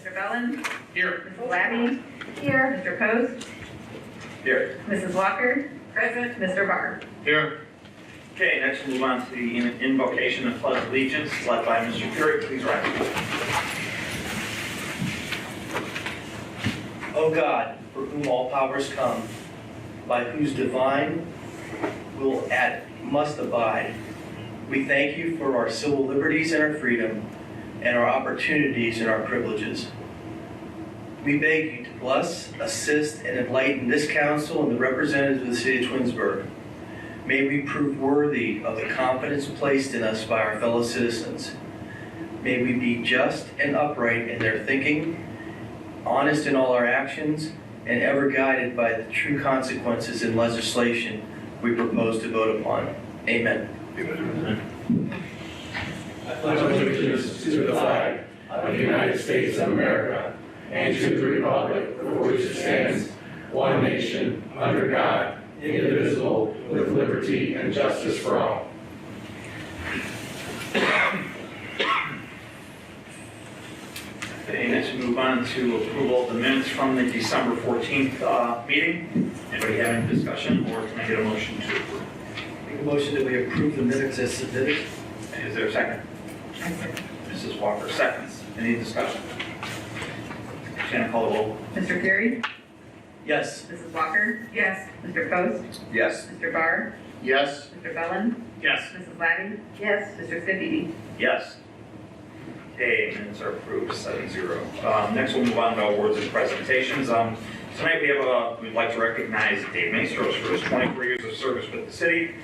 Mr. Bellin? Here. Mrs. Labby? Here. Mr. Post? Here. Mrs. Walker? Present. Mr. Barr? Here. Okay, next we'll move on to the invocation and pledge allegiance, led by Mr. Fury. Please rise. O God, for whom all powers come, by whose divine will must abide, we thank you for our civil liberties and our freedom, and our opportunities and our privileges. We beg you to bless, assist, and enlighten this council and the representatives of the city of Twinsburg. May we prove worthy of the confidence placed in us by our fellow citizens. May we be just and upright in their thinking, honest in all our actions, and ever guided by the true consequences in legislation we propose to vote upon. Amen. I pledge allegiance to the flag of the United States of America and to the republic for which it stands, one nation, under God, indivisible, with liberty and justice for all. Okay, next we move on to approval of the minutes from the December 14th meeting. Anybody have any discussion, or can I get a motion to approve? Make a motion that we approve the minutes as submitted. Is there a second? Mrs. Walker seconds. Any discussion? Shannon, call the roll. Mr. Fury? Yes. Mrs. Walker? Yes. Mr. Post? Yes. Mr. Barr? Yes. Mr. Bellin? Yes. Mrs. Labby? Yes. Mr. Siddiqui? Yes. Okay, minutes are approved 7-0. Next we'll move on to awards and presentations. Tonight we'd like to recognize Dave Maestros for his 24 years of service with the city.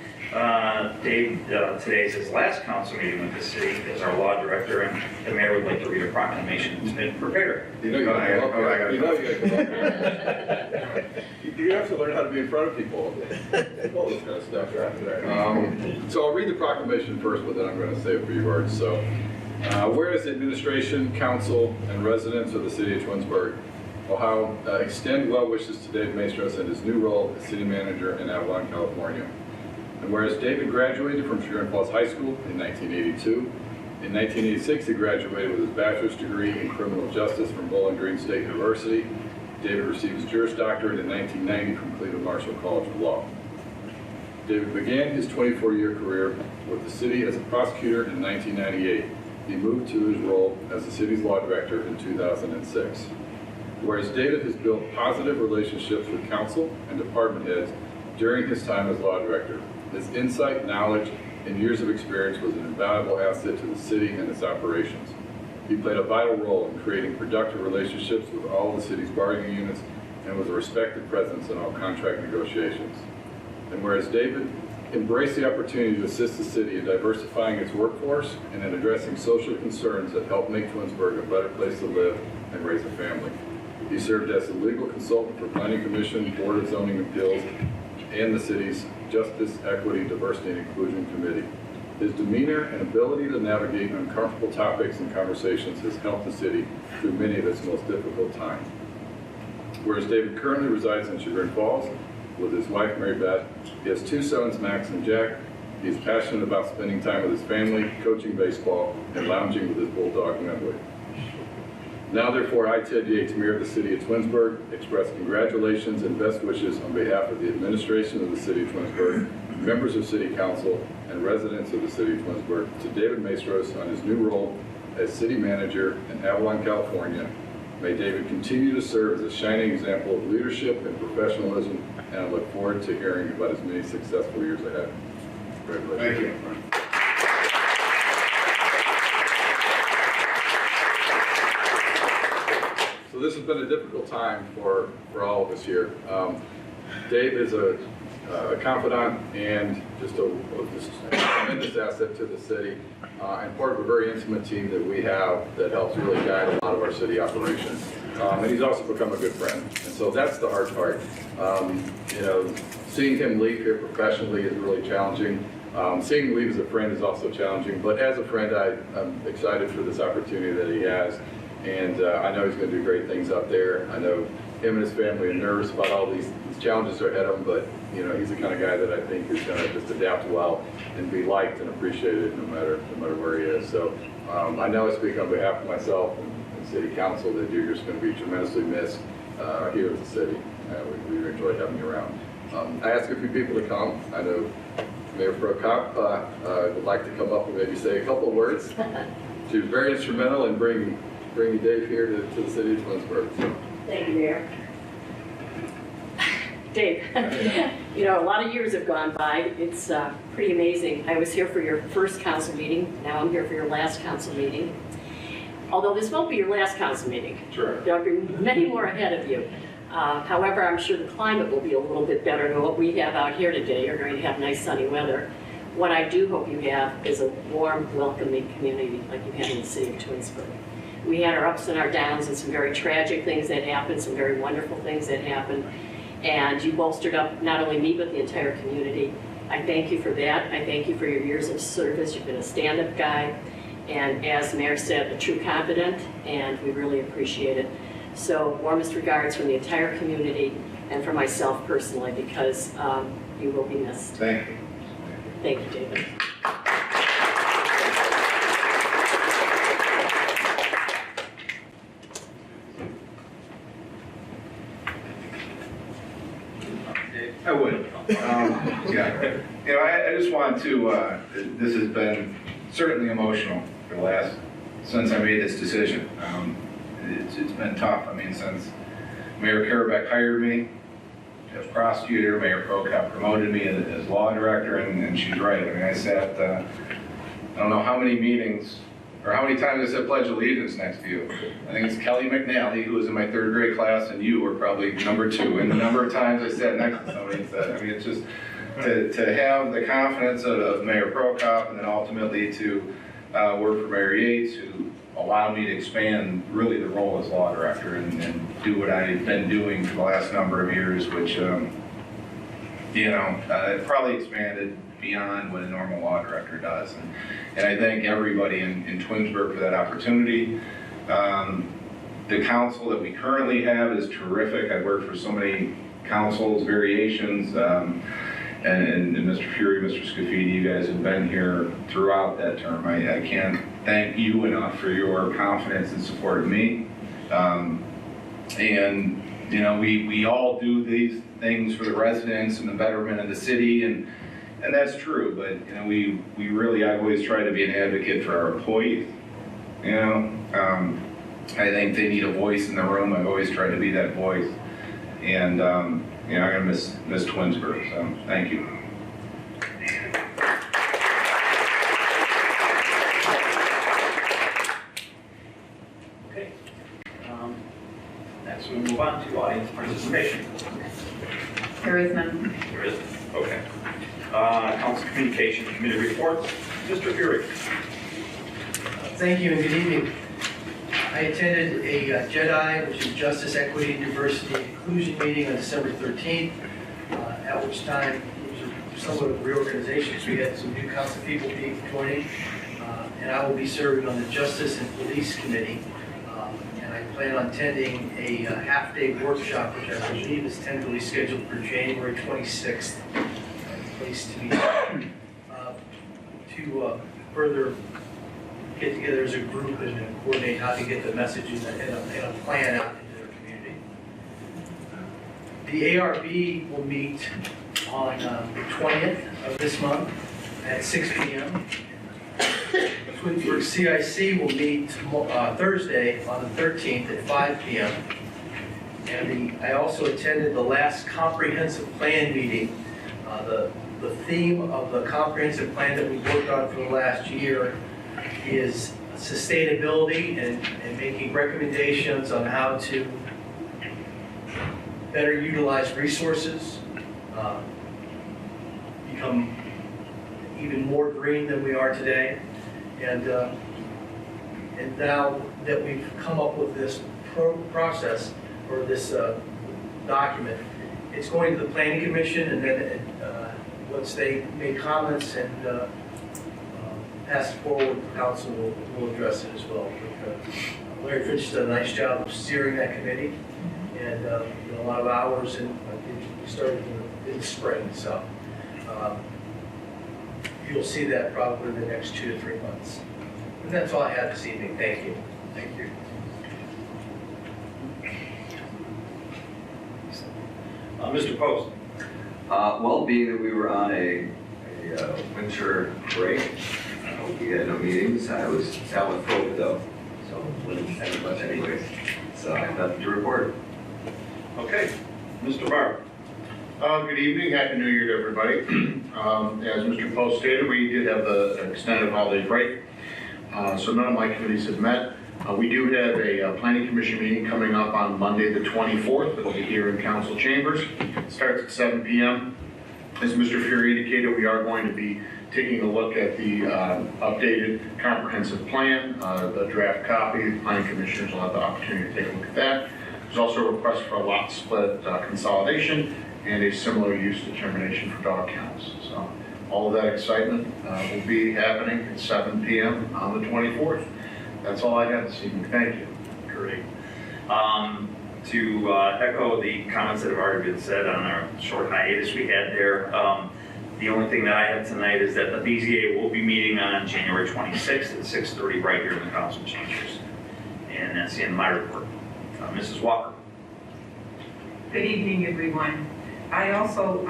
Dave, today is his last council meeting with the city as our law director, and the mayor would like to read a proclamation that's been prepared. You know you gotta come up here. You know you gotta come up here. You have to learn how to be in front of people. All this kind of stuff. So I'll read the proclamation first, but then I'm going to say a few words. So, whereas the administration, council, and residents of the city of Twinsburg, Ohio, extend well wishes to Dave Maestros in his new role as city manager in Avalon, California. And whereas David graduated from Chagrin Falls High School in 1982, in 1986 he graduated with his bachelor's degree in criminal justice from Bowling Green State University. David received his Juris Doctorate in 1990 from Cleveland Marshall College of Law. David began his 24-year career with the city as a prosecutor in 1998. He moved to his role as the city's law director in 2006. Whereas David has built positive relationships with council and department heads during his time as law director. His insight, knowledge, and years of experience was an invaluable asset to the city and its operations. He played a vital role in creating productive relationships with all of the city's bargaining units and was a respected presence in all contract negotiations. And whereas David embraced the opportunity to assist the city in diversifying its workforce and in addressing social concerns that help make Twinsburg a better place to live and raise a family. He served as a legal consultant for Planning Commission, Board of Zoning Appeals, and the city's Justice, Equity, Diversity, and Inclusion Committee. His demeanor and ability to navigate uncomfortable topics and conversations has helped the city through many of its most difficult times. Whereas David currently resides in Chagrin Falls with his wife, Mary Beth, he has two sons, Max and Jack. He is passionate about spending time with his family, coaching baseball, and lounging with his bulldog, Medway. Now, therefore, I, Ted Yates, Mayor of the City of Twinsburg, express congratulations and best wishes on behalf of the administration of the City of Twinsburg, members of City Council, and residents of the City of Twinsburg to David Maestros on his new role as City Manager in Avalon, California. May David continue to serve as a shining example of leadership and professionalism, and I look forward to hearing about his many successful years ahead. Congratulations. Thank you. So this has been a difficult time for all of us here. Dave is a confidant and just a tremendous asset to the city, and part of a very intimate team that we have that helps really guide a lot of our city operations. And he's also become a good friend, and so that's the hard part. You know, seeing him leave here professionally is really challenging. Seeing him leave as a friend is also challenging, but as a friend, I'm excited for this opportunity that he has. And I know he's going to do great things up there. I know him and his family are nervous about all these challenges that are ahead of him, but you know, he's the kind of guy that I think is going to just adapt well and be liked and appreciated no matter where he is. So I know I speak on behalf of myself and City Council that you're just going to be tremendously missed here at the city. We really enjoyed having you around. I asked a few people to come. I know Mayor Pro Cop would like to come up and maybe say a couple of words. She was very instrumental in bringing Dave here to the city of Twinsburg. So. Thank you, Mayor. Dave, you know, a lot of years have gone by. It's pretty amazing. I was here for your first council meeting. Now I'm here for your last council meeting. Although this won't be your last council meeting. Sure. There'll be many more ahead of you. However, I'm sure the climate will be a little bit better than what we have out here today. You're going to have nice sunny weather. What I do hope you have is a warm, welcoming community like you have in the city of Twinsburg. We had our ups and our downs and some very tragic things that happened, some very wonderful things that happened. And you bolstered up not only me, but the entire community. I thank you for that. I thank you for your years of service. You've been a stand-up guy. And as the Mayor said, a true confidant, and we really appreciate it. So warmest regards from the entire community and for myself personally, because you will be missed. Thank you. Thank you, David. I would. Yeah. You know, I just want to, this has been certainly emotional for the last, since I made this decision. It's been tough. I mean, since Mayor Karabeck hired me as prosecutor, Mayor Prokop promoted me as law director, and she's right. I mean, I sat, I don't know how many meetings, or how many times I said Pledge Allegiance next to you. I think it's Kelly McNally, who was in my 3rd grade class, and you were probably number 2. And the number of times I sat next to somebody and said, I mean, it's just, to have the confidence of Mayor Prokop, and then ultimately to work for Mayor Yates, who allowed me to expand really the role as law director and do what I've been doing for the last number of years, which, you know, it probably expanded beyond what a normal law director does. And I thank everybody in Twinsburg for that opportunity. The council that we currently have is terrific. I've worked for so many councils, variations, and Mr. Fury, Mr. Scafidi, you guys have been here throughout that term. I can't thank you enough for your confidence and support of me. And, you know, we all do these things for the residents and the betterment of the city, and that's true, but, you know, we really, I always try to be an advocate for our employees, you know. I think they need a voice in the room. I've always tried to be that voice. And, you know, I'm going to miss Twinsburg, so thank you. Okay. Next, we move on to audience participation. There is none. There is? Okay. Council Communication Committee reports. Mr. Fury. Thank you and good evening. I attended a JEDI, which is Justice, Equity, Diversity, and Inclusion meeting on December 13th, at which time it was somewhat of a reorganization because we had some new council people joining, and I will be serving on the Justice and Police Committee, and I plan on attending a half-day workshop, which I believe is tentatively scheduled for January 26th, place to be to further get together as a group and coordinate how to get the messages and a plan out into the community. The ARB will meet on the 20th of this month at 6 p.m. Twinsburg CIC will meet Thursday on the 13th at 5 p.m. And I also attended the last comprehensive plan meeting. The theme of the comprehensive plan that we worked on for the last year is sustainability and making recommendations on how to better utilize resources, become even more green than we are today. And now that we've come up with this process or this document, it's going to the Planning Commission, and then once they make comments and pass it forward, the council will address it as well. Larry Fitch did a nice job of steering that committee, and a lot of hours, and we started in the spring, so you'll see that probably in the next 2 to 3 months. And that's all I have this evening. Thank you. Thank you. Mr. Post? Well, being that we were on a winter break, we had no meetings. I was out with COVID though, so wouldn't have much anyways. So I have nothing to report. Okay. Mr. Barr? Good evening, Happy New Year to everybody. As Mr. Post stated, we did have the extended holiday break, so none of my committees have met. We do have a planning commission meeting coming up on Monday, the 24th. It'll be here in council chambers. It starts at 7 p.m. As Mr. Fury indicated, we are going to be taking a look at the updated comprehensive plan, the draft copy. The planning commissioners will have the opportunity to take a look at that. There's also a request for a lot split consolidation and a similar use determination for dog kennels. So all of that excitement will be happening at 7 p.m. on the 24th. That's all I have this evening. Thank you. Great. To echo the comments that have already been said on our short hiatus we had there, the only thing that I have tonight is that the BZA will be meeting on January 26th at 6:30 right here in the council chambers. And that's the end of my report. Mrs. Walker. Good evening, everyone. I also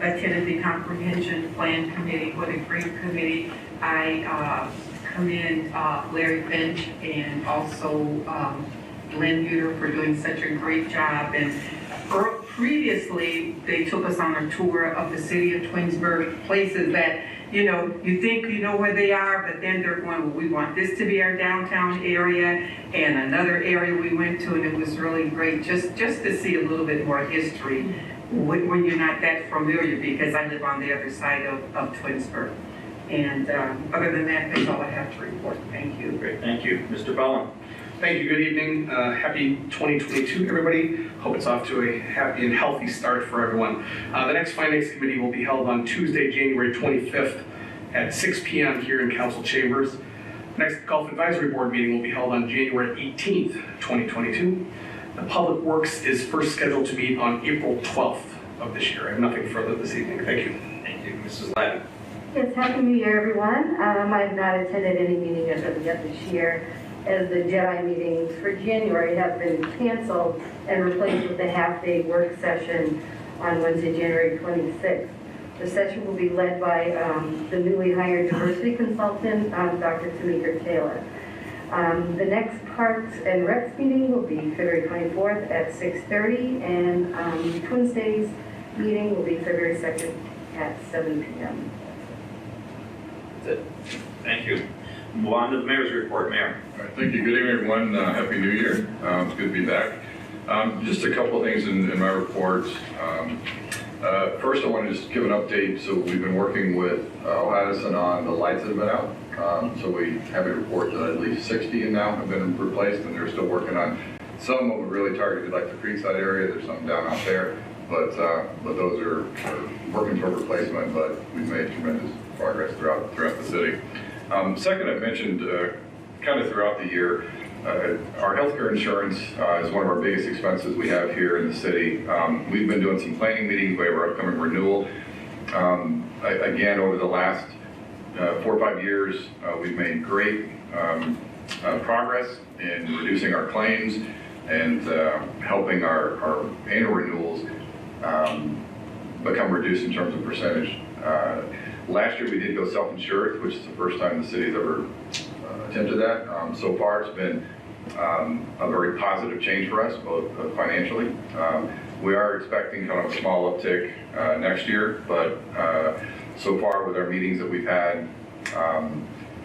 attended the Comprehension Plan Committee. What a great committee. I commend Larry Finch and also Lynn Buter for doing such a great job. And previously, they took us on a tour of the city of Twinsburg, places that, you know, you think you know where they are, but then they're going, well, we want this to be our downtown area, and another area we went to, and it was really great just to see a little bit more history when you're not that familiar, because I live on the other side of Twinsburg. And other than that, that's all I have to report. Thank you. Great, thank you. Mr. Bellin. Thank you, good evening. Happy 2022, everybody. Hope it's off to a happy and healthy start for everyone. The next Finance Committee will be held on Tuesday, January 25th at 6 p.m. here in Council Chambers. Next Golf Advisory Board meeting will be held on January 18th, 2022. The Public Works is first scheduled to meet on April 12th of this year. I have nothing further this evening. Thank you. Thank you. Mrs. Lavin. Yes, Happy New Year, everyone. I have not attended any meeting as of yet this year, as the JEDI meetings for January have been canceled and replaced with a half-day work session on Wednesday, January 26th. The session will be led by the newly hired diversity consultant, Dr. Tamika Taylor. The next Parks and Recs meeting will be February 24th at 6:30, and Twin States meeting will be February 2nd at 7 p.m. That's it. Thank you. Move on to the mayor's report, Mayor. All right, thank you. Good evening, everyone. Happy New Year. It's good to be back. Just a couple of things in my report. First, I want to just give an update. So we've been working with O'Haddison on the lights that have been out. So we have a report that at least 60 now have been replaced, and they're still working on some of them really targeted, like the Creekside area. There's some down out there, but those are working toward replacement. But we've made tremendous progress throughout the city. Second, I mentioned kind of throughout the year, our healthcare insurance is one of our biggest expenses we have here in the city. We've been doing some planning meetings by our upcoming renewal. Again, over the last 4 or 5 years, we've made great progress in reducing our claims and helping our annual renewals become reduced in terms of percentage. Last year we did go self-insured, which is the first time the city's ever attempted that. So far it's been a very positive change for us, both financially. We are expecting kind of a small uptick next year, but so far with our meetings that we've had,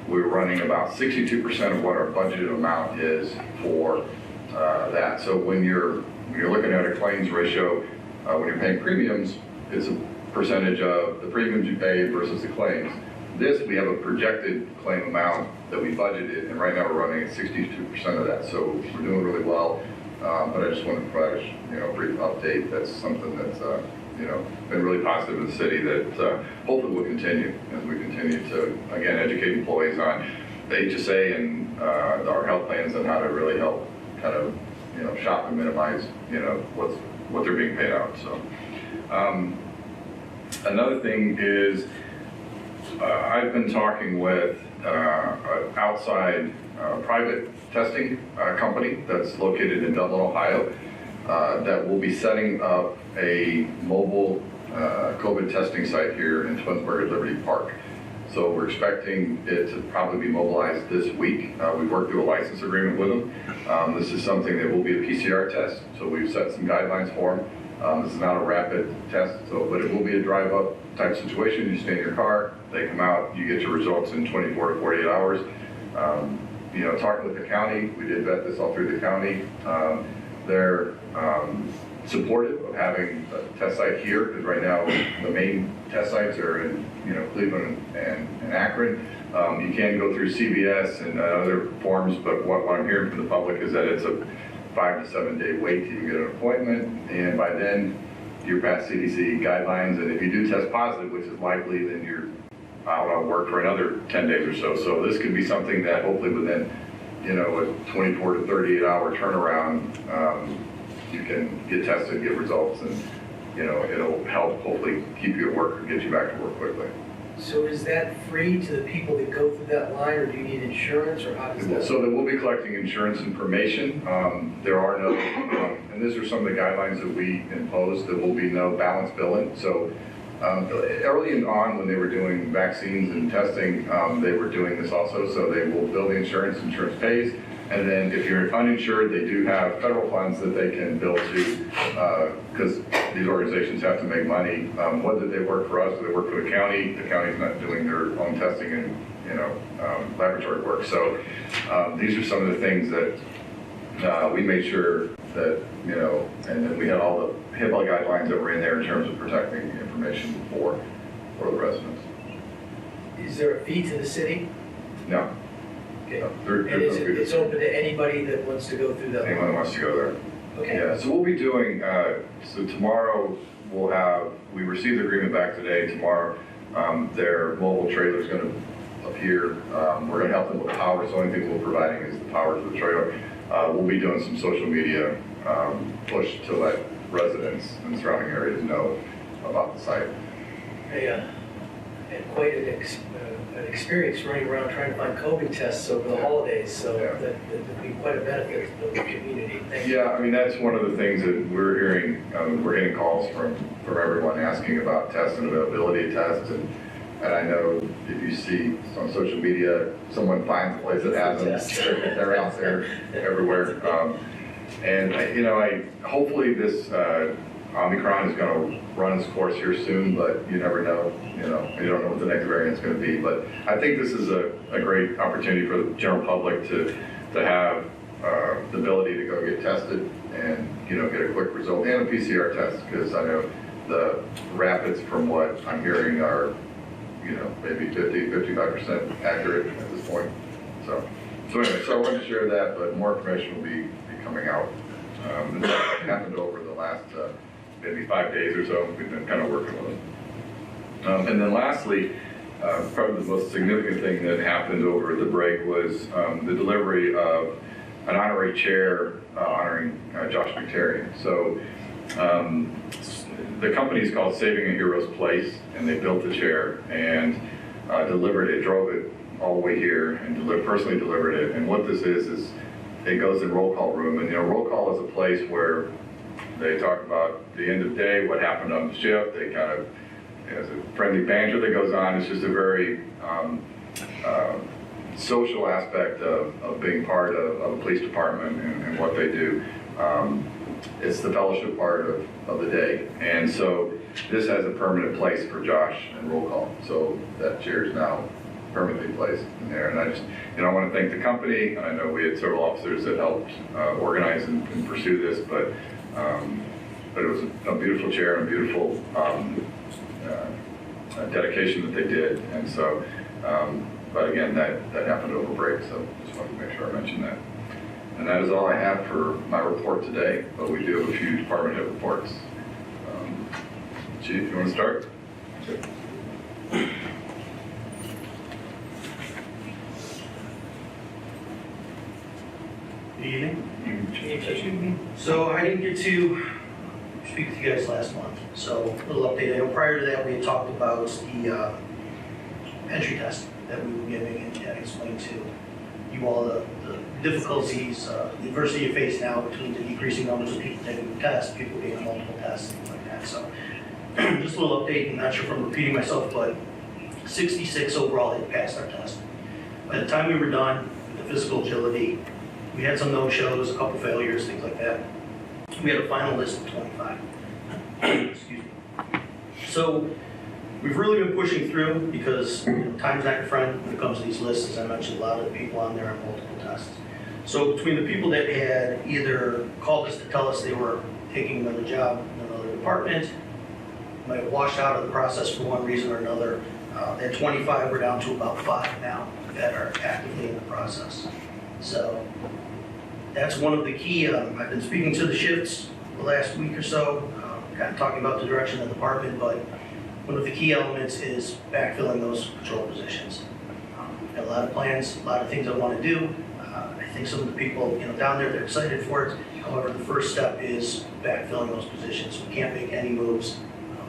we're running about 62% of what our budgeted amount is for that. So when you're looking at a claims ratio, when you're paying premiums, it's a percentage of the premiums you pay versus the claims. This, we have a projected claim amount that we budgeted, and right now we're running at 62% of that. So we're doing really well. But I just want to provide a brief update. That's something that's been really positive in the city that hopefully will continue as we continue to again educate employees on the HSA and our health plans and how to really help kind of shop and minimize what they're being paid out. So. Another thing is I've been talking with an outside private testing company that's located in Dublin, Ohio, that will be setting up a mobile COVID testing site here in Twinsburg at Liberty Park. So we're expecting it to probably be mobilized this week. We've worked through a license agreement with them. This is something that will be a PCR test, so we've set some guidelines for them. This is not a rapid test, but it will be a drive-up type situation. You stay in your car, they come out, you get your results in 24 to 48 hours. Talking with the county, we did vet this all through the county. They're supportive of having a test site here, because right now the main test sites are in Cleveland and Akron. You can go through CVS and other forms, but what I'm hearing from the public is that it's a 5 to 7 day wait till you get an appointment, and by then you're past CDC guidelines, and if you do test positive, which is likely, then you're out on work for another 10 days or so. So this could be something that hopefully within a 24 to 38 hour turnaround, you can get tested, get results, and it'll help hopefully keep you at work or get you back to work quickly. So is that free to the people that go through that line, or do you need insurance, or how does that? So that we'll be collecting insurance information. There are no, and these are some of the guidelines that we imposed, there will be no balance billing. So early on when they were doing vaccines and testing, they were doing this also. So they will bill the insurance pays. And then if you're uninsured, they do have federal funds that they can bill to, because these organizations have to make money. Whether they work for us or they work for the county's not doing their own testing and laboratory work. So these are some of the things that we made sure that, and then we had all the HIPAA guidelines that were in there in terms of protecting information for the residents. Is there a fee to the city? No. Okay. No, And it's open to anybody that wants to go through that? Anyone who wants to go there. Okay. Yeah, so we'll be doing, so tomorrow we received the agreement back today. Tomorrow, their mobile trailer is going to appear. We're going to help them with power, so the only thing we're providing is the power to the trailer. We'll be doing some social media push to let residents in the surrounding areas know about the site. I had quite an experience running around trying to find COVID tests over the holidays, so that would be quite a benefit to the community. Thank you. Yeah, I mean, that's one of the things that we're hearing. We're getting calls from everyone asking about tests and availability of tests, and I know if you see on social media, someone finds a place that has them, they're out there everywhere. And hopefully this Omicron is going to run its course here soon, but you never know. You don't know what the next variant is going to be. But I think this is a great opportunity for the general public to have the ability to go get tested and get a quick result and a PCR test, because I know the rapids, from what I'm hearing, are maybe 50-55% accurate at this point. So anyway, I wanted to share that, but more information will be coming out. And that happened over the last maybe 5 days or so. We've been kind of working with them. And then lastly, probably the most significant thing that happened over the break was the delivery of an honorary chair honoring Josh McTerry. So the company is called Saving a Hero's Place, and they built the chair and delivered it, drove it all the way here, and personally delivered it. And what this is it goes in roll call room, and roll call is a place where they talk about the end of the day, what happened on the shift. They kind of, there's a friendly banter that goes on. It's just a very social aspect of being part of a police department and what they do. It's the fellowship part of the day. And so this has a permanent place for Josh and roll call. So that chair is now permanently placed in there. And I just, I want to thank the company. I know we had several officers that helped organize and pursue this, but it was a beautiful chair and a beautiful dedication that they did. And so, but again, that happened over break, so just wanted to make sure I mentioned that. And that is all I have for my report today, but we do have a few department head reports. Chief, you want to start? Sure. Good evening. So I didn't get to speak with you guys last month, so a little update. I know prior to that we had talked about the entry test that we were giving and explain to you all the difficulties, the adversity you face now between the decreasing numbers of people taking the test, people being on multiple tests, things like that. So just a little update, I'm not sure if I'm repeating myself, but 66 overall had passed our test. By the time we were done with the physical agility, we had some no-shows, a couple failures, things like that. We had a final list of 25. Excuse me. So we've really been pushing through because time's not your friend when it comes to these lists. As I mentioned, a lot of the people on there have multiple tests. So between the people that had either called us to tell us they were taking another job in another department, might have washed out of the process for one reason or another, at 25, we're down to about 5 now that are actively in the process. So that's one of the key, I've been speaking to the shifts the last week or so, kind of talking about the direction of the department, but one of the key elements is backfilling those patrol positions. Got a lot of plans, a lot of things I want to do. I think some of the people down there, they're excited for it. However, the first step is backfilling those positions. We can't make any moves.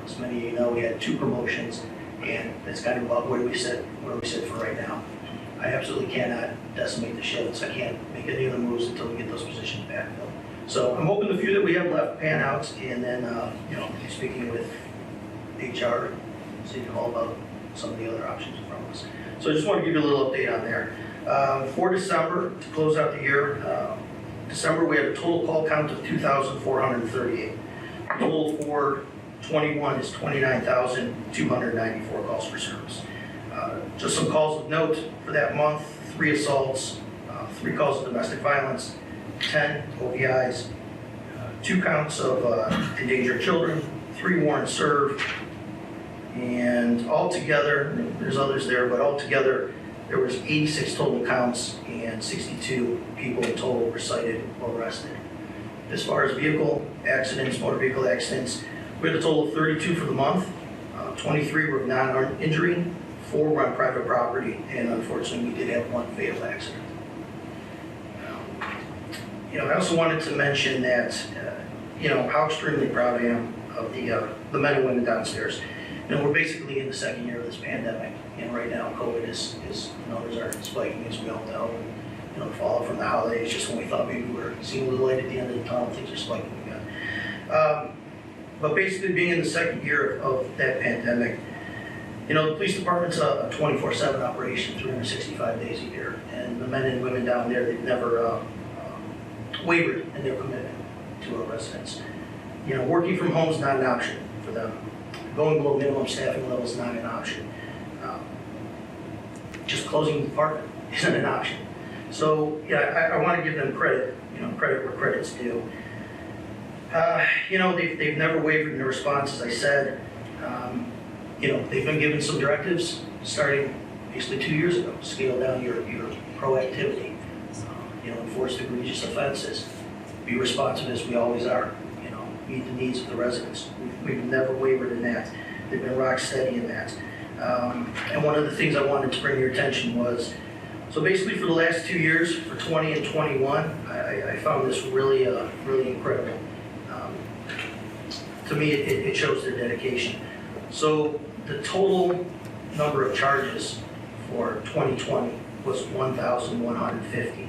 As many of you know, we had 2 promotions, and that's kind of about where we sit for right now. I absolutely cannot decimate the shifts. I can't make any other moves until we get those positions backfilled. So I'm hoping the few that we have left pan out, and then speaking with HR, see all about some of the other options in front of us. So I just want to give you a little update on there. For December, to close out the year, December we had a total call count of 2,438. Total for 21 is 29,294 calls for service. Just some calls of note for that month: 3 assaults, 3 calls of domestic violence, 10 OVIs, 2 counts of endangered children, 3 warrants served, and altogether, there's others there, but altogether there was 86 total counts and 62 people in total were cited or arrested. As far as vehicle accidents, motor vehicle accidents, we had a total of 32 for the month. 23 were of non-armed injury, 4 were on private property, and unfortunately we did have 1 fatal accident. I also wanted to mention that, how extremely proud I am of the men and women downstairs. We're basically in the 2nd year of this pandemic, and right now COVID is numbers are spiking, as we all know. And, the fallout from the holidays, just when we thought maybe we were seeing a little light at the end of the tunnel, things are spiking again. But basically, being in the 2nd year of that pandemic, the police department's a 24/7 operation, 365 days a year, and the men and women down there, they've never wavered in their commitment to our residents. Working from home is not an option for them. Going below minimum staffing level is not an option. Just closing the department isn't an option. So, I want to give them credit, credit where credit's due. They've never wavered in their response, as I said. They've been given some directives starting basically 2 years ago. Scale down your proactivity, enforce egregious offenses, be responsive as we always are, meet the needs of the residents. We've never wavered in that. They've been rock steady in that. And one of the things I wanted to bring your attention was, so basically for the last 2 years, for 20 and 21, I found this really, really incredible. To me, it shows their dedication. So the total number of charges for 2020 was 1,150.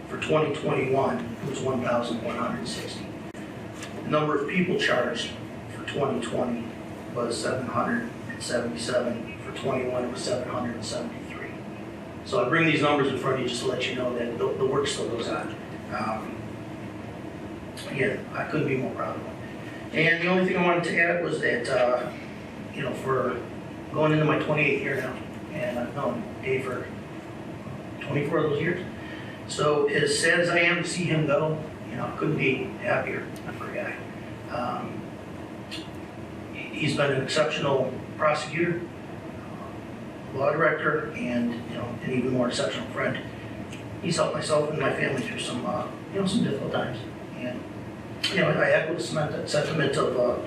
For 2021, it was 1,160. The number of people charged for 2020 was 777. For 21, it was 773. So I bring these numbers in front of you just to let you know that the work still goes on. Again, I couldn't be more proud of them. And the only thing I wanted to add was that, for going into my 28th year now, and I've known Dave for 24 of those years. So as sad as I am to see him go, I couldn't be happier for a guy. He's been an exceptional prosecutor, law director, and an even more exceptional friend. He's helped myself and my family through some some difficult times. And I echo the sentiment of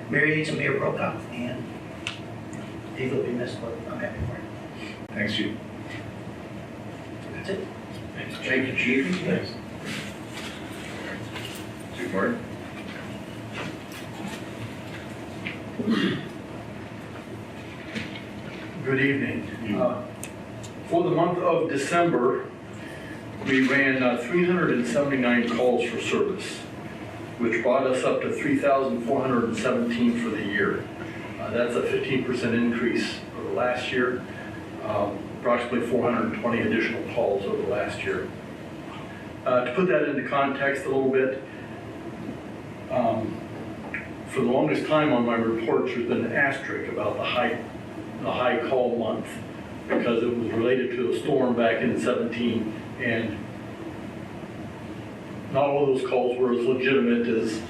Mary Yates and Mayor Prokop, and Dave will be missed, but I'm happy for him. Thanks, Chief. That's it. Thank you, Chief. Thanks. Chief Martin? Good evening. For the month of December, we ran 379 calls for service, which brought us up to 3,417 for the year. That's a 15% increase over last year, approximately 420 additional calls over last year. To put that into context a little bit, for the longest time on my reports, there's been an asterisk about the high call month because it was related to a storm back in 17, and not all of those calls were as legitimate as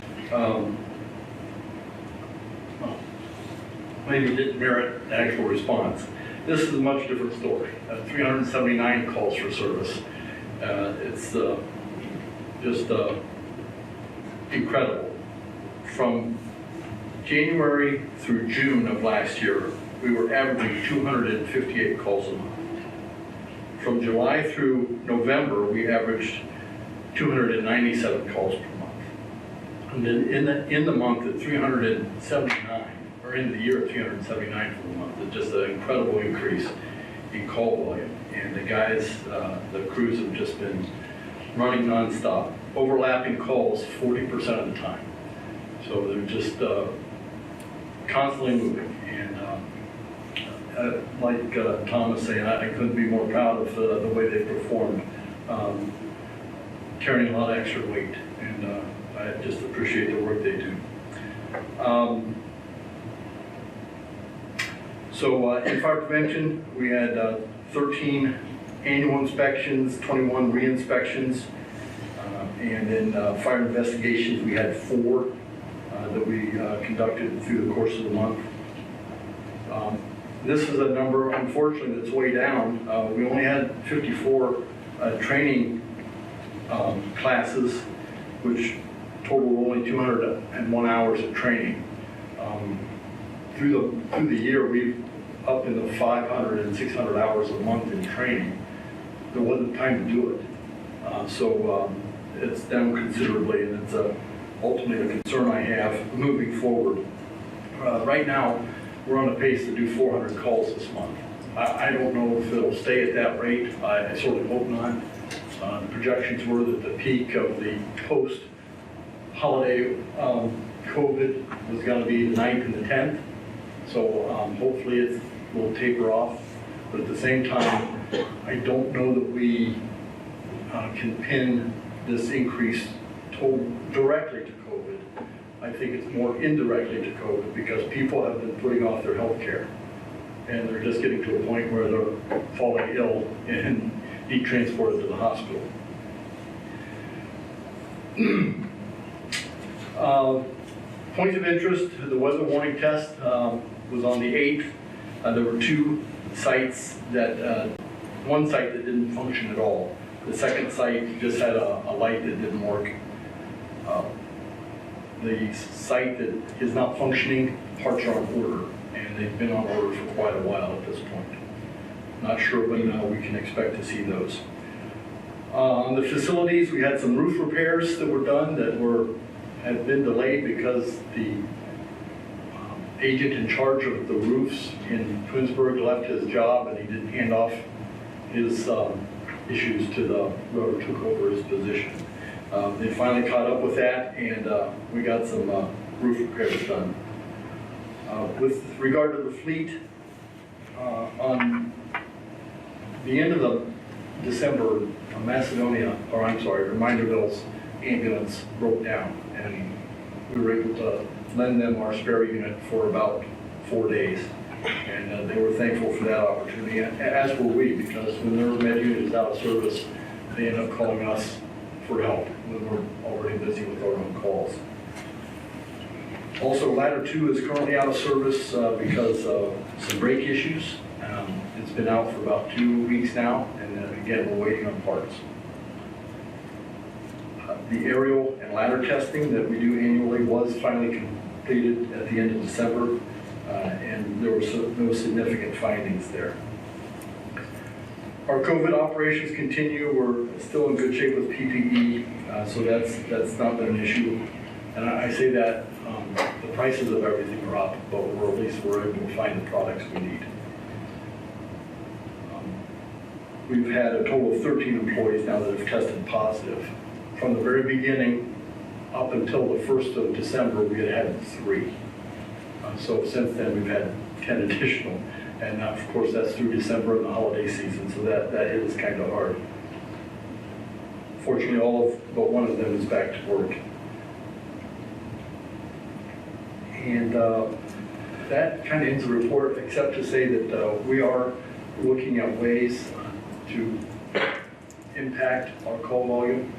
maybe didn't merit an actual response. This is a much different story. 379 calls for service. It's just incredible. From January through June of last year, we were averaging 258 calls a month. From July through November, we averaged 297 calls per month. And then in the month at 379, or in the year at 379 for the month, it's just an incredible increase in call volume. And the guys, the crews have just been running nonstop, overlapping calls 40% of the time. So they're just constantly moving. And like Tom was saying, I couldn't be more proud of the way they performed, carrying a lot of extra weight. And I just appreciate the work they do. So in fire prevention, we had 13 annual inspections, 21 re-inspections, and in fire investigations, we had 4 that we conducted through the course of the month. This is a number, unfortunately, that's way down. We only had 54 training classes, which totaled only 201 hours of training. Through the year, we've up in the 500 and 600 hours a month in training. There wasn't time to do it. So it's down considerably, and it's ultimately a concern I have moving forward. Right now, we're on a pace to do 400 calls this month. I don't know if it'll stay at that rate. I certainly hope not. The projections were that the peak of the post-holiday COVID was going to be the 9th and the 10th. So hopefully it will taper off. But at the same time, I don't know that we can pin this increase directly to COVID. I think it's more indirectly to COVID because people have been putting off their health care. And they're just getting to a point where they're falling ill and need transported to the hospital. Points of interest, the weather warning test was on the 8th. There were 2 sites that, one site that didn't function at all. The second site just had a light that didn't work. The site that is not functioning, parts are on order, and they've been on order for quite a while at this point. Not sure when we can expect to see those. On the facilities, we had some roof repairs that were done that had been delayed because the agent in charge of the roofs in Twinsburg left his job and he didn't hand off his issues to whoever took over his position. They finally caught up with that, and we got some roof repairs done. With regard to the fleet, on the end of December, Reminderville's ambulance broke down, and we were able to lend them our spare unit for about 4 days. And they were thankful for that opportunity, as were we, because when their med unit is out of service, they end up calling us for help when we're already busy with our own calls. Also, Ladder 2 is currently out of service because of some brake issues. It's been out for about 2 weeks now, and again, we're waiting on parts. The aerial and ladder testing that we do annually was finally completed at the end of December, and there were no significant findings there. Our COVID operations continue. We're still in good shape with PPE, so that's not been an issue. And I say that the prices of everything are up, but at least we're able to find the products we need. we've had a total of 13 employees now that have tested positive. From the very beginning, up until the 1st of December, we had 3. So since then, we've had 10 additional. And of course, that's through December and the holiday season, so that hit us kind of hard. Fortunately, but one of them is back to work. And that kind of ends the report, except to say that we are looking at ways to impact our call volume.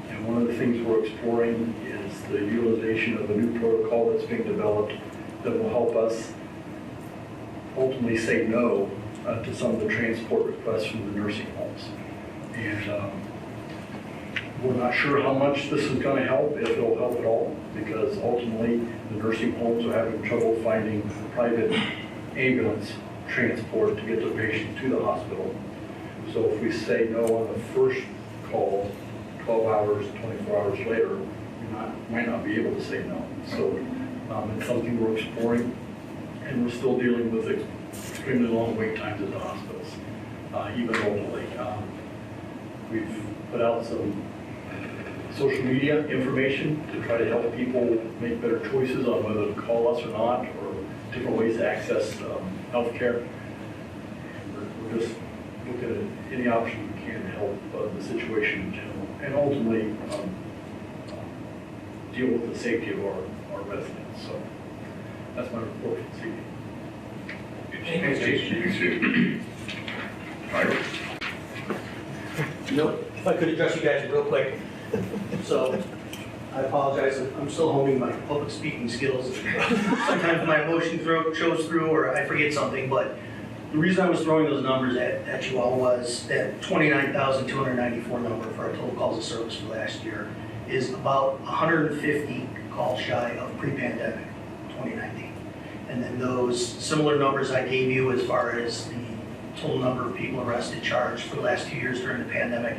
And one of the things we're exploring is the utilization of a new protocol that's being developed that will help us ultimately say no to some of the transport requests from the nursing homes. And we're not sure how much this is going to help, if it'll help at all, because ultimately the nursing homes are having trouble finding private ambulance transport to get the patient to the hospital. So if we say no on the first call, 12 hours, 24 hours later, we might not be able to say no. So it's something we're exploring, and we're still dealing with extremely long wait times at the hospitals, even locally. We've put out some social media information to try to help people make better choices on whether to call us or not, or different ways to access health care. We're just looking at any option we can to help the situation in general, and ultimately deal with the safety of our residents. So that's my report for this evening. Thanks, Chief. Michael? If I could address you guys real quick. So, I apologize, I'm still honing my public speaking skills. Sometimes my emotion shows through or I forget something, but the reason I was throwing those numbers at you all was that 29,294 number for our total calls of service for last year is about 150 calls shy of pre-pandemic 2019. And then those similar numbers I gave you as far as the total number of people arrested, charged for the last 2 years during the pandemic.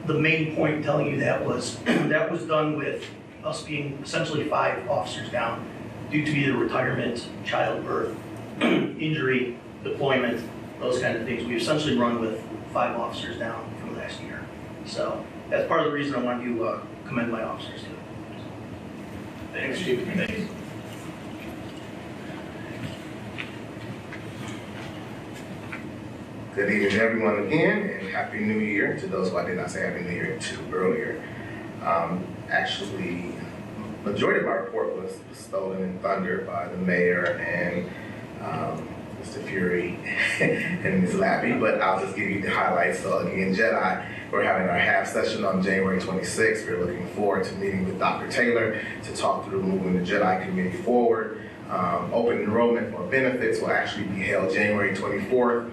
The main point telling you that was that was done with us being essentially 5 officers down due to either retirement, childbirth, injury, deployment, those kind of things. We essentially run with 5 officers down from last year. So that's part of the reason I want to commend my officers too. Thanks, Chief. Thanks. Good evening, everyone, again, and Happy New Year to those who I did not say Happy New Year to earlier. Actually, majority of my report was stolen in thunder by the mayor and Mr. Fury and Ms. Lappy, but I'll just give you the highlights. So again, Jedi, we're having our half session on January 26th. We're looking forward to meeting with Dr. Taylor to talk through moving the Jedi community forward. Open enrollment for benefits will actually be held January 24th.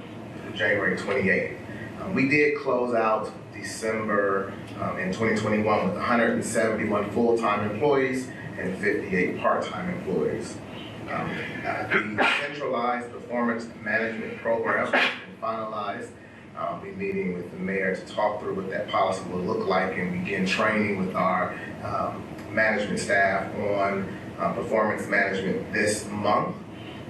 January 28th. We did close out December in 2021 with 171 full-time employees and 58 part-time employees. The centralized performance management program has been finalized. I'll be meeting with the mayor to talk through what that policy will look like and begin training with our management staff on performance management this month.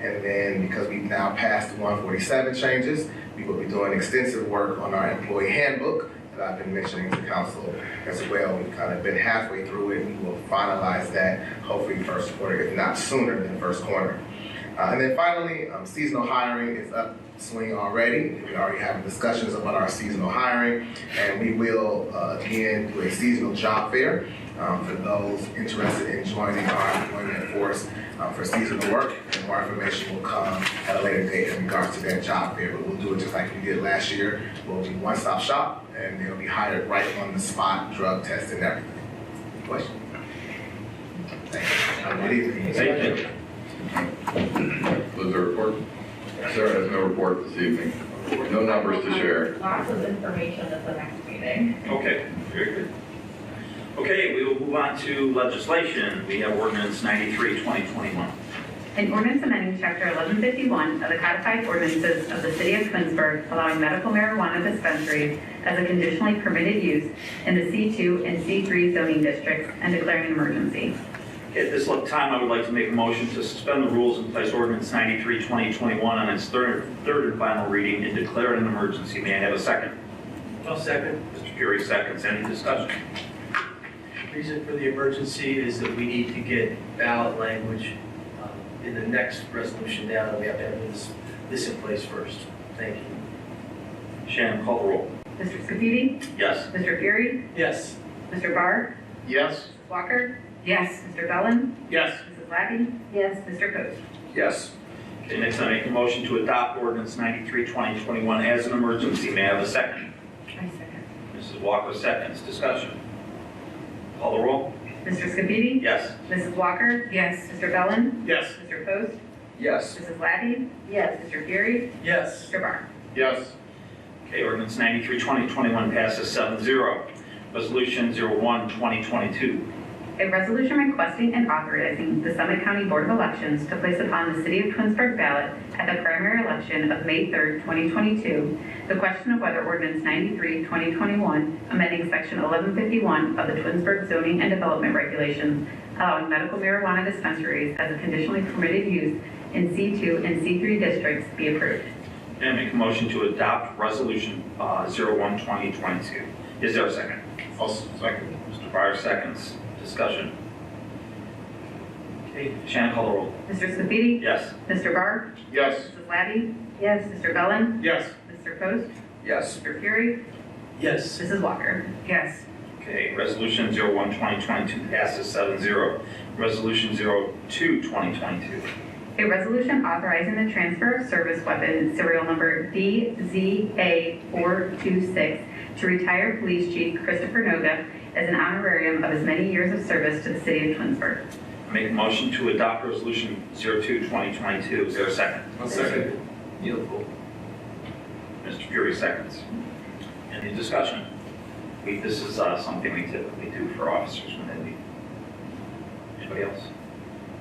And then because we've now passed the 147 changes, we will be doing extensive work on our employee handbook that I've been mentioning to council as well. We've kind of been halfway through it. We will finalize that hopefully first quarter, if not sooner than first quarter. And then finally, seasonal hiring is up swing already. We already have discussions about our seasonal hiring, and we will again do a seasonal job fair for those interested in joining our employment force for seasonal work. And more information will come at a later date in regards to that job fair, but we'll do it just like we did last year. We'll be one-stop shop, and they'll be hired right on the spot, drug test and everything. Question? Thank you. Good evening. Thank you. Was there a report? Sarah has no report this evening. No numbers to share. Lots of information at the next meeting. Okay, very good. Okay, we will move on to legislation. We have ordinance 93, 2021. An ordinance amending chapter 1151 of the codified ordinances of the city of Twinsburg, allowing medical marijuana dispensaries as a conditionally permitted use in the C2 and C3 zoning districts and declaring an emergency. At this time, I would like to make a motion to suspend the rules and place ordinance 93, 2021 on its third and final reading and declare it an emergency. May I have a second? I'll second. Mr. Fury seconds. Any discussion? Reason for the emergency is that we need to get ballot language in the next resolution down, and we have to have this in place first. Thank you. Shannon, call the roll. Mr. Scafidi? Yes. Mr. Fury? Yes. Mr. Barr? Yes. Mrs. Walker? Yes. Mr. Bellin? Yes. Mrs. Labby? Yes. Mr. Coast? Yes. Okay, next I make a motion to adopt ordinance 93, 2021 as an emergency. May I have a second? I second. Mrs. Walker seconds. Discussion. Call the roll. Mr. Scafidi? Yes. Mrs. Walker? Yes. Mr. Bellin? Yes. Mr. Coast? Yes. Mrs. Labby? Yes. Mr. Fury? Yes. Mr. Barr? Yes. Okay, ordinance 93, 2021 passes 7-0. Resolution 01, 2022. A resolution requesting and authorizing the Summit County Board of Elections to place upon the City of Twinsburg ballot at the primary election of May 3rd, 2022, the question of whether ordinance 93, 2021, amending section 1151 of the Twinsburg Zoning and Development Regulations, allowing medical marijuana dispensaries as a conditionally permitted use in C2 and C3 districts be approved. And I make a motion to adopt resolution 01, 2022. Is there a second? I'll second. Mr. Barr seconds. Discussion. Okay, Shannon, call the roll. Mr. Scafidi? Yes. Mr. Barr? Yes. Mrs. Labby? Yes. Mr. Bellin? Yes. Mr. Coast? Yes. Mr. Fury? Yes. Mrs. Walker? Yes. Okay, resolution 01, 2022 passes 7-0. Resolution 02, 2022. A resolution authorizing the transfer of service weapon serial number DZA426 to retired police chief Christopher Noga as an honorarium of his many years of service to the city of Twinsburg. I make a motion to adopt resolution 02, 2022. Is there a second? I'll second. Mr. Fury seconds. Any discussion? This is something we typically do for officers when they leave. Anybody else?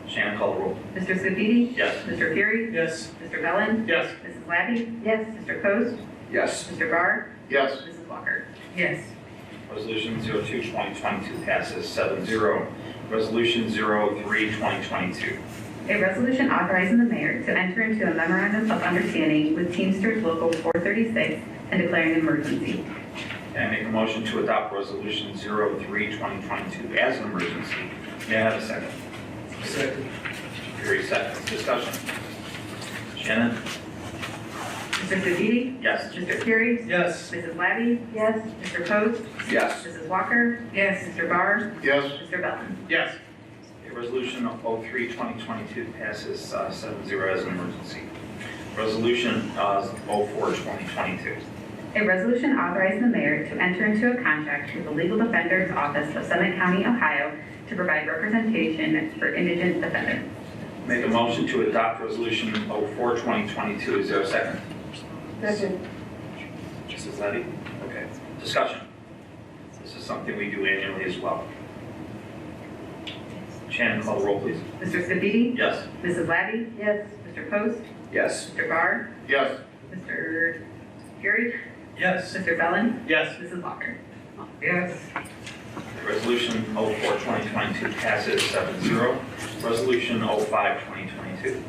Shannon, call the roll. Mr. Scafidi? Yes. Mr. Fury? Yes. Mr. Bellin? Yes. Mrs. Labby? Yes. Mr. Coast? Yes. Mr. Barr? Yes. Mrs. Walker? Yes. Resolution 02, 2022 passes 7-0. Resolution 03, 2022. A resolution authorizing the mayor to enter into a memorandum of understanding with Teamsters Local 436 and declaring an emergency. And I make a motion to adopt resolution 03, 2022 as an emergency. May I have a second? Second. Fury seconds. Discussion. Shannon? Mr. Scafidi? Yes. Mr. Fury? Yes. Mrs. Labby? Yes. Mr. Coast? Yes. Mrs. Walker? Yes. Mr. Barr? Yes. Mr. Bellin? Yes. Okay, resolution 03, 2022 passes 7-0 as an emergency. Resolution 04, 2022. A resolution authorizing the mayor to enter into a contract with the Legal Defender's Office of Summit County, Ohio, to provide representation for indigent defendants. Make a motion to adopt resolution 04, 2022. Is there a second? Second. Mrs. Letty? Okay. Discussion. This is something we do annually as well. Shannon, call the roll, please. Mr. Scafidi? Yes. Mrs. Labby? Yes. Mr. Coast? Yes. Mr. Barr? Yes. Mr. Fury? Yes. Mr. Bellin? Yes. Mrs. Walker? Yes. Resolution 04, 2022 passes 7-0. Resolution 05, 2022.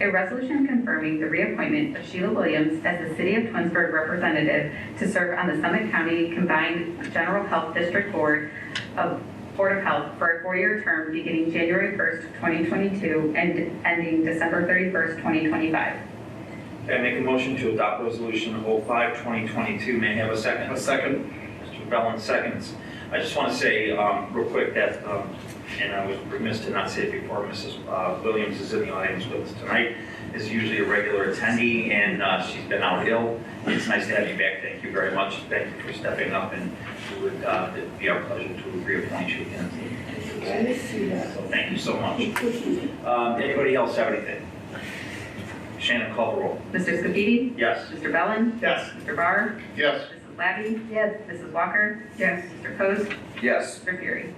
A resolution confirming the reappointment of Sheila Williams as the City of Twinsburg representative to serve on the Summit County Combined General Health District Board of Health for a 4-year term beginning January 1st, 2022 and ending December 31st, 2025. Okay, I make a motion to adopt resolution 05, 2022. May I have a second? A second. Mr. Bellin seconds. I just want to say real quick that, and I was remiss to not say it before, Mrs. Williams is in the audience with us tonight, is usually a regular attendee, and she's been out ill. It's nice to have you back. Thank you very much. Thank you for stepping up, and it would be our pleasure to reappoint you again. So thank you so much. Anybody else have anything? Shannon, call the roll. Mr. Scafidi? Yes. Mr. Bellin? Yes. Mr. Barr? Yes. Mrs. Labby? Yes. Mrs. Walker? Yes. Mr. Coast? Yes. Mr. Fury?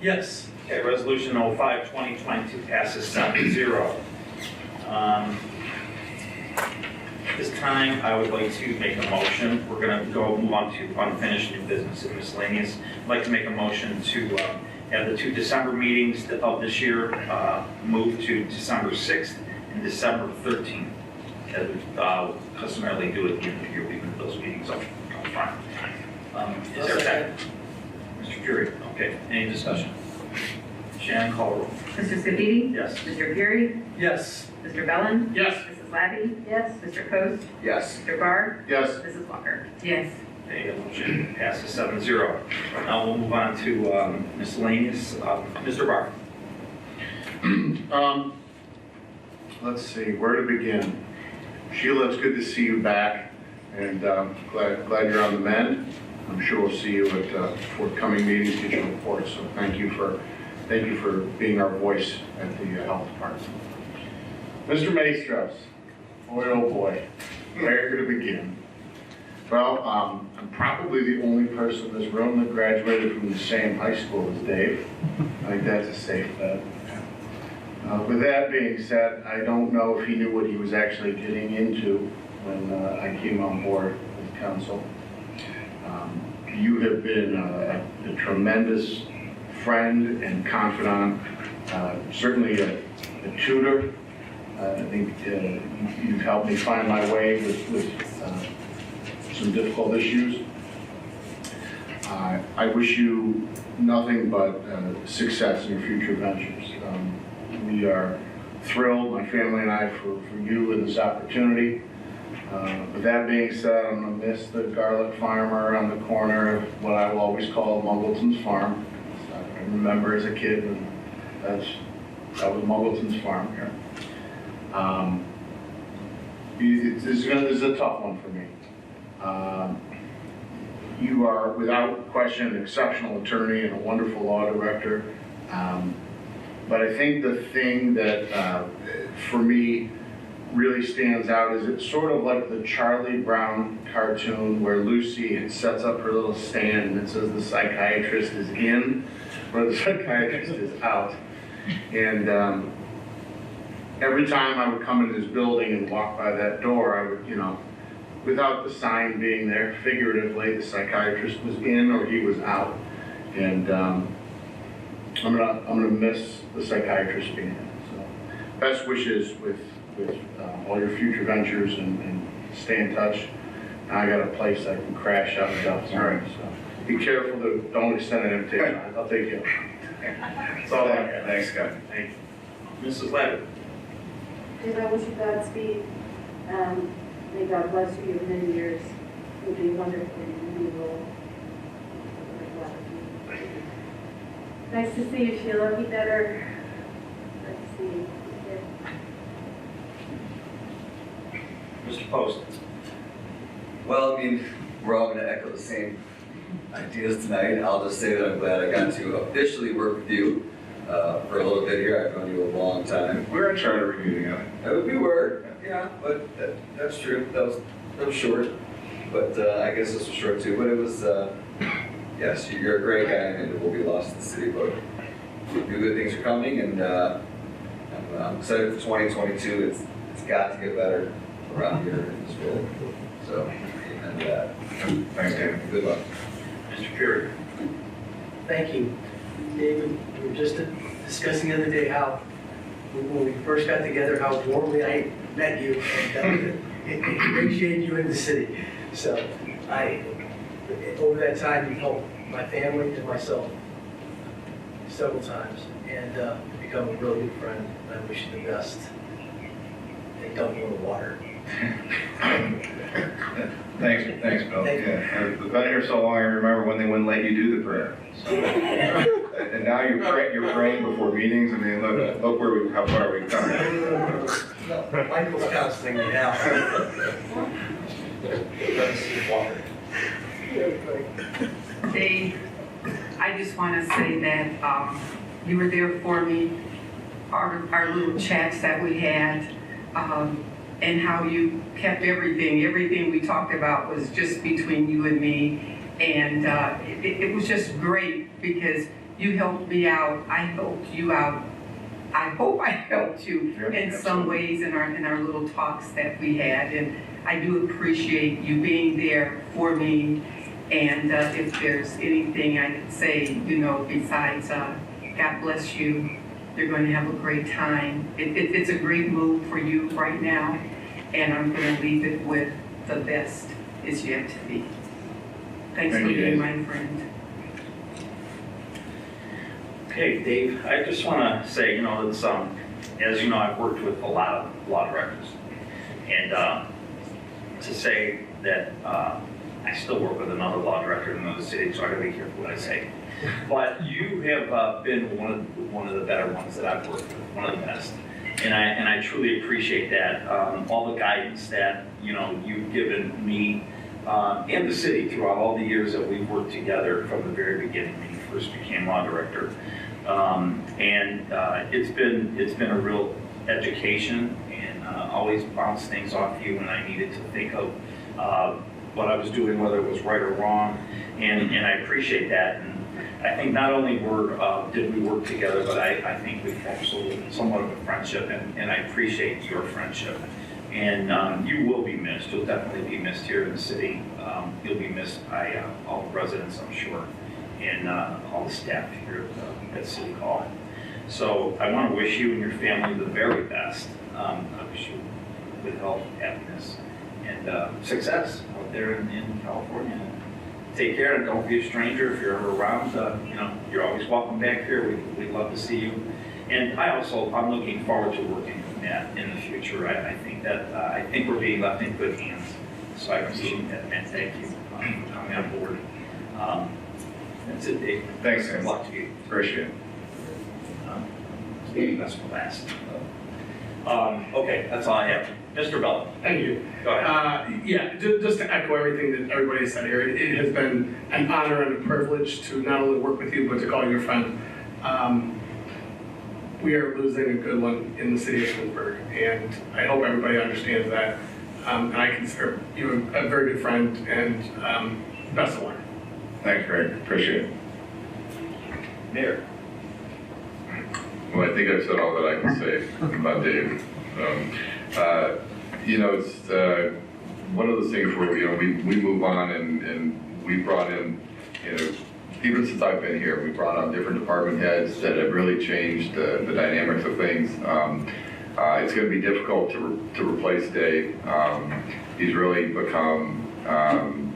Yes. Okay, resolution 05, 2022 passes 7-0. This time, I would like to make a motion. We're going to move on to unfinished new business and miscellaneous. I'd like to make a motion to Have the 2 December meetings of this year moved to December 6th and December 13th. As we customarily do at the end of the year, we move those meetings up front. Is there a second? Mr. Fury, okay, any discussion? Shannon, call the roll. Mr. Savidi? Yes. Mr. Fury? Yes. Mr. Bellin? Yes. Mrs. Labby? Yes. Mr. Coast? Yes. Mr. Barr? Yes. Mrs. Walker? Yes. Okay, the motion passes 7-0. Now we'll move on to miscellaneous. Mr. Barr. Let's see, where to begin? Sheila, it's good to see you back, and glad you're on the mend. I'm sure we'll see you at forthcoming meetings, get your reports. So thank you for being our voice at the health department. Mr. Maestros, boy oh boy, where to begin? Well, I'm probably the only person in this room that graduated from the same high school as Dave. I think that's a safe bet. With that being said, I don't know if he knew what he was actually getting into when I came on board as council. You have been a tremendous friend and confidant, certainly a tutor. I think you've helped me find my way with some difficult issues. I wish you nothing but success in your future ventures. We are thrilled, my family and I, for you and this opportunity. With that being said, I'm going to miss the garlic farmer on the corner of what I will always call Muggleton's Farm. I remember as a kid when that was Muggleton's Farm here. This is a tough one for me. You are, without question, an exceptional attorney and a wonderful law director. But I think the thing that, for me, really stands out is it's sort of like the Charlie Brown cartoon where Lucy sets up her little stand and it says the psychiatrist is in or the psychiatrist is out. And every time I would come into this building and walk by that door, I would, without the sign being there, figuratively, the psychiatrist was in or he was out. And I'm gonna miss the psychiatrist being in. So best wishes with all your future ventures and stay in touch. Now I got a place I can crash out and stuff. All right, so be careful to don't extend an invitation. I'll take you. That's all I got. Thanks, Scott. Thank you. Mrs. Labby. Dave, I wish you Godspeed. May God bless you your many years. You'll be wonderful in your new role. Nice to see you, Sheila. Be better. Nice to see you. Mr. Post. Well, I mean, we're all going to echo the same ideas tonight. I'll just say that I'm glad I got to officially work with you for a little bit here. I've known you a long time. We were in charter review together. We were, yeah, but that's true. That was short, but I guess this was short too. But it was, yes, you're a great guy, and we'll be lost in the city. But new good things are coming, and I'm excited for 2022. It's got to get better around here in this world. So, and Thanks, Dan. good luck. Mr. Fury. Thank you. David, we were just discussing the other day how, when we first got together, how warmly I met you and appreciated you in the city. So over that time, you've helped my family and myself several times and become a really good friend. And I wish you the best. And don't go in the water. Thanks, Bill. Thank you. Yeah, I've been here so long, I remember when they wouldn't let you do the prayer. So, and now you're praying before meetings. I mean, look how far we've come. No, Michael's counseling me now. Dave, I just want to say that you were there for me, our little chats that we had, and how you kept everything we talked about was just between you and me. And it was just great because you helped me out, I helped you out. I hope I helped you in some ways in our little talks that we had. And I do appreciate you being there for me And if there's anything I could say, besides God bless you, you're going to have a great time. It's a great move for you right now, and I'm going to leave it with the best is yet to be. Thanks for being my friend. Okay, Dave, I just want to say, it's, as you know, I've worked with a lot of directors. And to say that I still work with another law director in another city, so I gotta be careful what I say. But you have been one of the better ones that I've worked with, one of the best. And I truly appreciate that. All the guidance that, you've given me and the city throughout all the years that we've worked together from the very beginning when you first became law director. It's been a real education, and always bounce things off you when I needed to think of what I was doing, whether it was right or wrong, and I appreciate that. And I think not only did we work together, but I think we formed somewhat of a friendship, and I appreciate your friendship. And you will be missed. You'll definitely be missed here in the city. You'll be missed by all the residents, I'm sure, and all the staff here at City Hall. So I want to wish you and your family the very best. I wish you good health, happiness, and success out there in California. Take care, and don't be a stranger if you're ever around. You're always welcome back here. We'd love to see you. And I'm looking forward to working with Matt in the future. I think we're being left in good hands. So I appreciate that, Matt. Thank you for coming on board. That's it, Dave. Thanks, Good man. luck to you. Appreciate it. That's for last. Okay, that's all I have. Mr. Bell. Thank you. Go ahead. Just to echo everything that everybody said here, it has been an honor and a privilege to not only work with you, but to call you a friend. We are losing a good one in the city of Twinsburg, and I hope everybody understands that. And I consider you a very good friend, and best of luck. Thanks, Greg. Appreciate it. Mayor. Well, I think I've said all that I can say about Dave. It's one of those things where, we move on and we brought in, even since I've been here, we brought on different department heads that have really changed the dynamics of things. It's going to be difficult to replace Dave. He's really become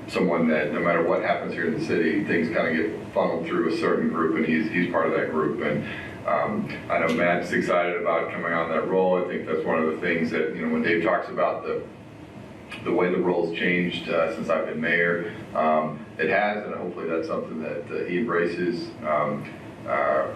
someone that no matter what happens here in the city, things kind of get funneled through a certain group, and he's part of that group. And I know Matt's excited about coming on that role. I think that's one of the things that, when Dave talks about the way the role's changed since I've been mayor, it has, and hopefully that's something that he embraces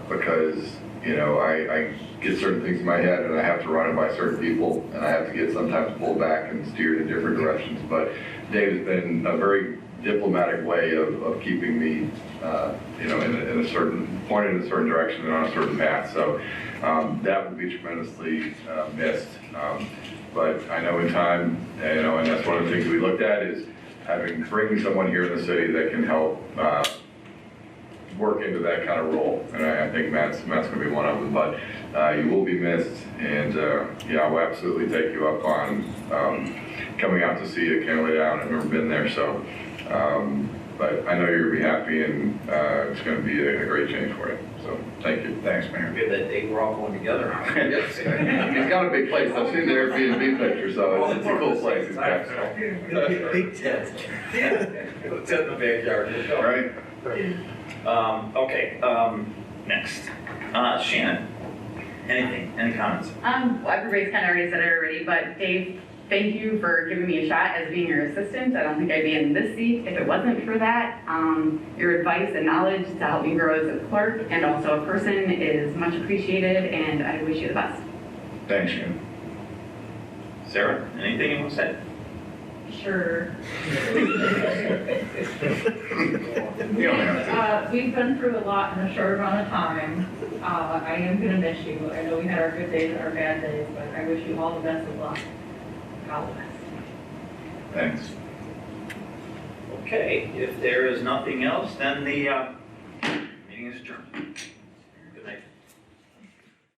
because, I get certain things in my head and I have to run it by certain people, and I have to get sometimes pulled back and steered in different directions. But Dave has been a very diplomatic way of keeping me, in a certain, pointed in a certain direction and on a certain path. So that will be tremendously missed. But I know in time, and that's one of the things we looked at is bringing someone here in the city that can help work into that kind of role. And I think Matt's going to be one of them. But you will be missed, and I will absolutely take you up on coming out to see you. Can't wait out. I've never been there, so. But I know you're going to be happy, and it's going to be a great change for you. So thank you. Thanks, Mayor. Good that day we're all going together. Yes. He's got a big place. I've seen the Airbnb picture, so it's a cool place. He's got. Big tent. It's in the backyard. All right. Okay, next. Shannon, any comments? Well, everybody's kind of already said it already, but Dave, thank you for giving me a shot as being your assistant. I don't think I'd be in this seat if it wasn't for that. Your advice and knowledge to help me grow as a clerk and also a person is much appreciated, and I wish you the best. Thanks, Jim. Sarah, anything you want to say? Sure. You don't have to. We've been through a lot in a short amount of time. I am going to miss you. I know we had our good days and our bad days, but I wish you all the best of luck. All the best. Thanks. Okay, if there is nothing else, then the meeting is adjourned.